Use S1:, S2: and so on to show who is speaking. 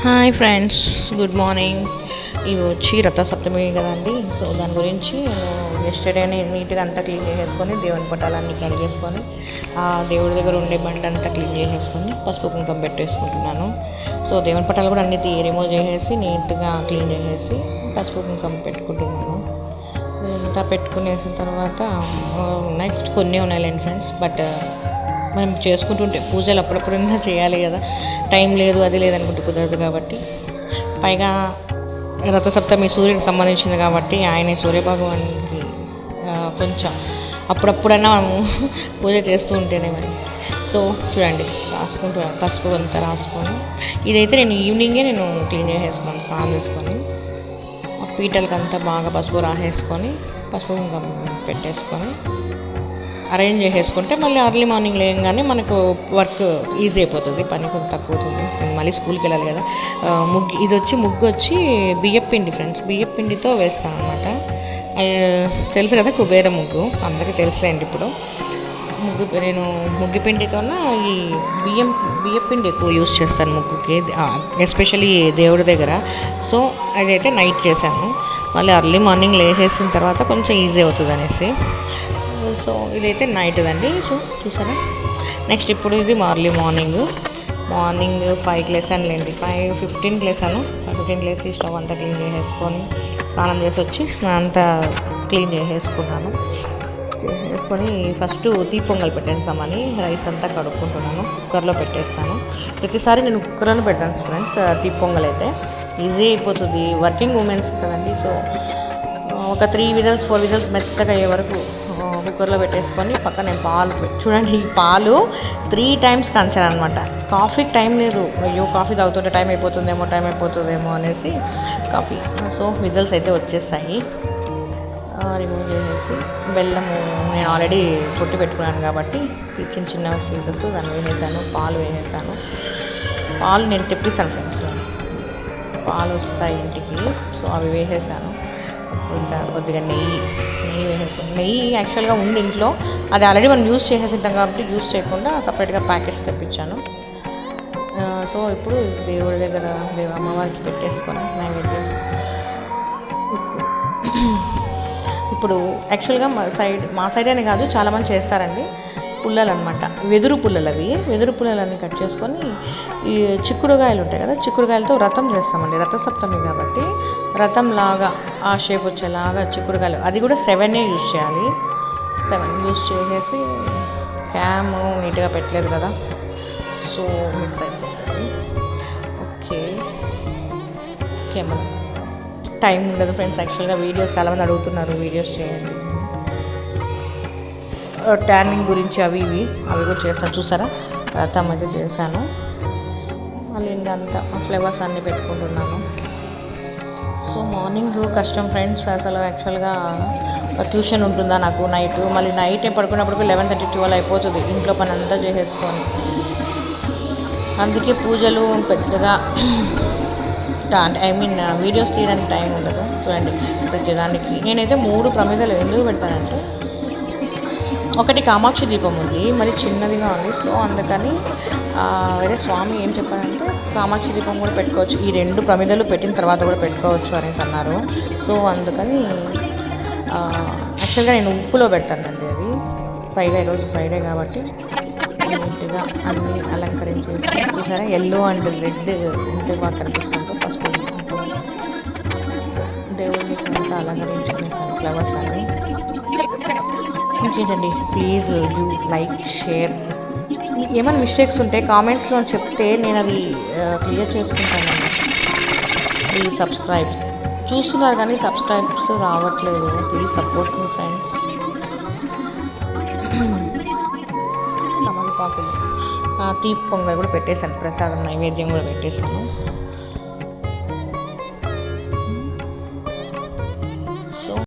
S1: Hi friends, good morning. ఇవి వచ్చి రథసప్తమి కదండి. సో దాని గురించి నేను ఎస్టర్డేనే నీట్గా అంతా క్లీన్ చేసేసుకొని దేవుని పటాలన్నీ కడిగేసుకొని దేవుడి దగ్గర ఉండే బండి అంతా క్లీన్ చేసేసుకొని పసుపు కుంకుమ పెట్టేసుకుంటున్నాను. సో దేవుని పటాలు కూడా అన్ని రిమూవ్ చేసేసి నీట్గా క్లీన్ చేసేసి పసుపు కుంకుమ పెట్టుకుంటున్నాను. ఇంతా పెట్టుకునేసిన తర్వాత నెక్స్ట్ కొన్ని ఉన్నాయిలేండి ఫ్రెండ్స్. బట్ మనం చేసుకుంటుంటే పూజలు అప్పుడప్పుడైనా చేయాలి కదా, టైం లేదు అది లేదనుకుంటే కుదరదు కాబట్టి. పైగా రథసప్తమి సూర్యుడికి సంబంధించింది కాబట్టి ఆయన సూర్యభగవానికి కొంచెం అప్పుడప్పుడైనా మనము పూజ చేస్తూ ఉంటేనే మరి. సో చూడండి, రాసుకుంటున్నాను, పసుపు అంతా రాసుకొని. ఇదైతే నేను ఈవినింగే క్లీన్ చేసేసుకున్నాను, స్నానం చేసుకొని పీటలకి అంతా బాగా పసుపు రాసేసుకొని పసుపు పెట్టేసుకొని అరేంజ్ చేసేసుకుంటే మళ్ళీ అర్లీ మార్నింగ్ లేయంగానే మనకు వర్క్ ఈజీ అయిపోతుంది, పని కొంచెం తక్కువ అవుతుంది. నేను మళ్ళీ స్కూల్కి వెళ్ళాలి కదా. ముగ్గు వచ్చి బియ్యపిండి ఫ్రెండ్స్, బియ్యపిండితో వేస్తాను అనమాట. తెలుసు కదా, కుబేర ముగ్గు అందరికీ తెలుసులేండి. ఇప్పుడు నేను ముగ్గుపిండితోన ఈ బియ్యపిండి ఎక్కువ యూస్ చేస్తాను ముగ్గుకి, ఎస్పెషల్లీ దేవుడి దగ్గర. సో అదైతే నైట్ చేశాను, మళ్ళీ అర్లీ మార్నింగ్ లేచేసిన తర్వాత కొంచెం ఈజీ అవుతుంది అనేసి. సో ఇదైతే నైట్ అండి. సో చూసారా, నెక్స్ట్ ఇప్పుడు ఇది మార్నింగ్ 5కి లేసాను లేండి, 5:15కి లేసాను. 5:15కి లేసి స్టవ్ అంతా క్లీన్ చేసేసుకొని స్నానం చేసి వచ్చి అంతా క్లీన్ చేసేసుకున్నాను. ఫస్ట్ పొంగల్ పెట్టేస్తామని రైస్ అంతా కడుక్కుంటున్నాను, కుక్కర్లో పెట్టేస్తాను. ప్రతిసారి నేను కుక్కర్లో పెట్టాను ఫ్రెండ్స్. పొంగల్ అయితే ఈజీ అయిపోతుంది, వర్కింగ్ ఉమెన్స్ కదండి. సో ఒక 3 విజిల్స్ 4 విజిల్స్ మెత్తగా అయ్యే వరకు కుక్కర్లో పెట్టేసుకొని పక్కన నేను పాలు చూడండి, ఈ పాలు 3 times కాంచాను అనమాట. కాఫీకి టైం లేదు, అయ్యో కాఫీ తాగుతుంటే టైం అయిపోతుందేమో అనేసి కాఫీ. సో విజిల్స్ అయితే వచ్చేస్తాయి. రిమూవ్ చేసేసి బెల్లము నేను ఆల్రెడీ కొట్టి పెట్టుకున్నాను కాబట్టి చిన్న పీసెస్ దాన్ని వేసేసాను. పాలు వేసేసాను. పాలు నేను తెప్పిస్తాను ఫ్రెండ్స్, పాలు వస్తాయి ఇంటికి. సో అవి వేసేసాను. కొద్దిగా నెయ్యి వేసేసుకుని, నెయ్యి యాక్చువల్గా ఉంది ఇంట్లో, అది ఆల్రెడీ మనం యూస్ చేసేసింటాం కాబట్టి యూస్ చేయకుండా సపరేట్గా ప్యాకెట్స్ తెప్పించాను. సో ఇప్పుడు దేవుడి దగ్గర అమ్మవారికి పెట్టేసుకొని నైవేద్యం. ఇప్పుడు యాక్చువల్గా మా సైడ్ అని కాదు, చాలామంది చేస్తారండి, పుల్లలు అనమాట, వెదురు పుల్లలన్నీ కట్ చేసుకొని ఈ చిక్కుడుగాయలు ఉంటాయి కదా, చిక్కుడుగాయలతో వ్రతం చేస్తామండి. రథసప్తమి కాబట్టి వ్రతం లాగా ఆ షేప్ వచ్చేలాగా చిక్కుడుగాయలు, అది కూడా 7 యూజ్ చేయాలి. 7 యూజ్ చేసేసి క్యామ్ నీట్గా పెట్టలేదు కదా, సో మిక్స్ అయిపోతుంది. ఓకే మనం టైం ఉండదు ఫ్రెండ్స్. యాక్చువల్గా వీడియోస్ చాలామంది అడుగుతున్నారు, వీడియోస్ చేయండి, ట్యానింగ్ గురించి అవి కూడా చేస్తాను. చూసారా, రథం అయితే చేశాను. మళ్ళీ ఇంకంతా ఫ్లేవర్స్ అన్నీ పెట్టుకుంటున్నాను. సో మార్నింగ్ కష్టం ఫ్రెండ్స్, అసలు యాక్చువల్గా ట్యూషన్ ఉంటుందా నాకు నైట్, మళ్ళీ నైట్ పడుకున్నప్పటికీ 11:30 12 అయిపోతుంది ఇంట్లో పని అంతా చేసేసుకొని. అందుకే పూజలు పెద్దగా వీడియోస్ తీయడానికి టైం ఉండదు. చూడండి, ప్రతిదానికి నేనైతే 3 ప్రమిదలు ఎందుకు పెడతానంటే, ఒకటి కామాక్షి దీపం ఉంది, మరి చిన్నదిగా ఉంది. సో అందుకని వేరే స్వామి ఏం చెప్పారంటే కామాక్షి దీపం కూడా పెట్టుకోవచ్చు, ఈ 2 ప్రమిదలు పెట్టిన తర్వాత కూడా పెట్టుకోవచ్చు అనేసి అన్నారు. సో అందుకని యాక్చువల్గా నేను ఉప్పులో పెడతానండి, అది పైగా ఈరోజు ఫ్రైడే కాబట్టి నీట్గా అన్నీ అలంకరించేసి. చూసారా, ఎల్లో అండ్ రెడ్ ఇంటి బాగా కనిపిస్తుంటే పసుపు దేవుడిని అంతా అలంకరించుకునేసాను, ఫ్లవర్స్ అన్నీ. ఇంకేంటండి, ప్లీజ్ డూ లైక్, షేర్. ఏమైనా మిస్టేక్స్ ఉంటే కామెంట్స్లో చెప్తే నేను అవి క్లియర్ చేసుకుంటాను. Please subscribe. చూస్తున్నారు కానీ సబ్స్క్రైబ్స్ రావట్లేదు, ప్లీజ్ సపోర్ట్ మీ ఫ్రెండ్స్. తమలపాకులు పొంగల్ కూడా పెట్టేశాను, ప్రసాదం నైవేద్యం కూడా పెట్టేశాను.